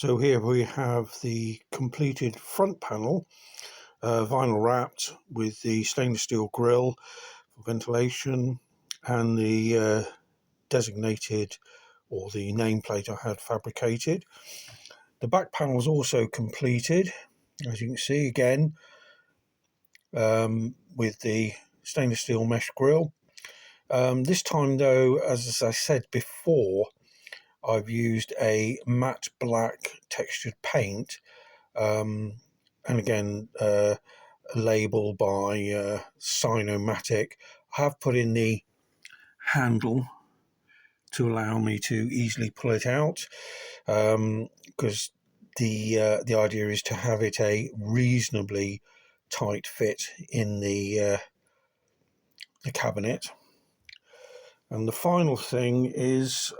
So here we have the completed front panel, vinyl wrapped with the stainless steel grille for ventilation and the designated or the nameplate I had fabricated. The back panel is also completed, as you can see again, with the stainless steel mesh grille. This time though, as I said before, I've used a matte black textured paint, and again a label by Sinomatic. I have put in the handle to allow me to easily pull it out, because the idea is to have it a reasonably tight fit in the cabinet. And the final thing is,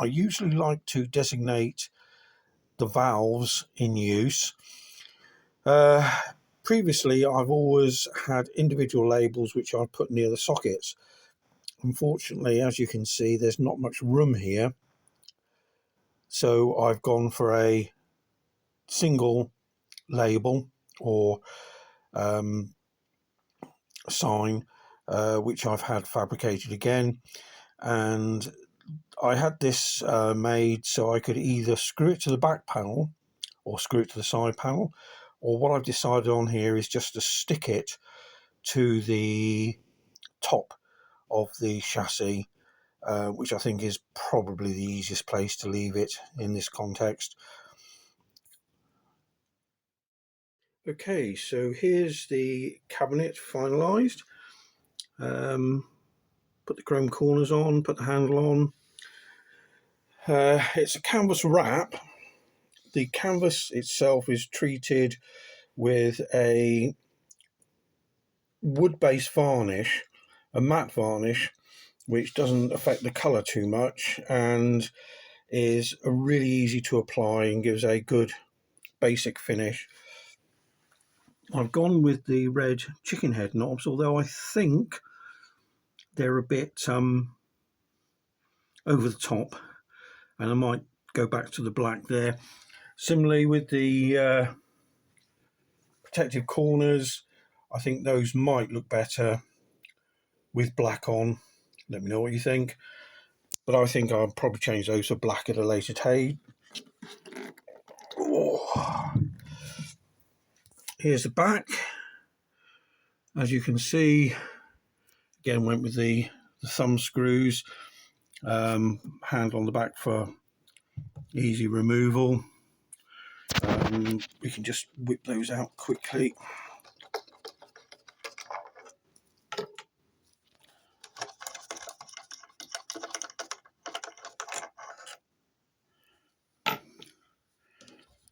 I usually like to designate the valves in use. Previously, I've always had individual labels which I've put near the sockets. Unfortunately, as you can see, there's not much room here, so I've gone for a single label or sign, which I've had fabricated again, and I had this made so I could either screw it to the back panel or screw it to the side panel, or what I've decided on here is just to stick it to the top of the chassis, which I think is probably the easiest place to leave it in this context. Okay, so here's the cabinet finalised. Put the chrome corners on, put the handle on. It's a canvas wrap. The canvas itself is treated with a wood-based varnish, a matte varnish, which doesn't affect the colour too much and is really easy to apply and gives a good basic finish. I've gone with the red chicken head knobs, although I think they're a bit over the top, and I might go back to the black there. Similarly with the protective corners, I think those might look better with black on. Let me know what you think, but I think I'll probably change those to black at a later date. Oh. Here's the back. As you can see, again went with the thumb screws, handle on the back for easy removal. We can just whip those out quickly.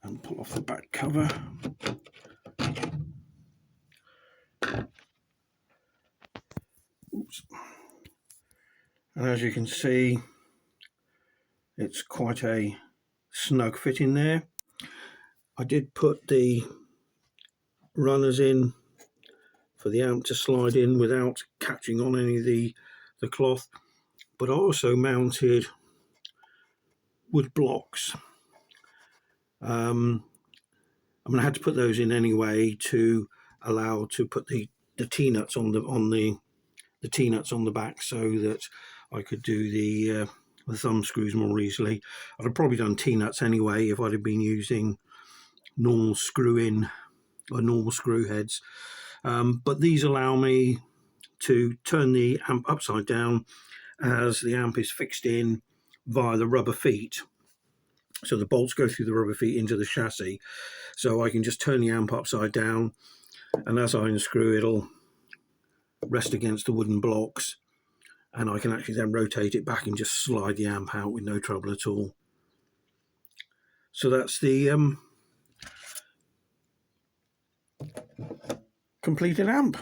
And pull off the back cover. Oops. And as you can see, it's quite a snug fit in there. I did put the runners in for the amp to slide in without catching on any of the cloth, but I also mounted wood blocks. I had to put those in anyway to allow to put the T-nuts on the T-nuts on the back, so that I could do the thumb screws more easily. I'd have probably done T-nuts anyway if I'd have been using normal screw-in or normal screw heads, but these allow me to turn the amp upside down as the amp is fixed in via the rubber feet. So the bolts go through the rubber feet into the chassis, so I can just turn the amp upside down, and as I unscrew, it'll rest against the wooden blocks, and I can actually then rotate it back and just slide the amp out with no trouble at all. So that's the completed amp.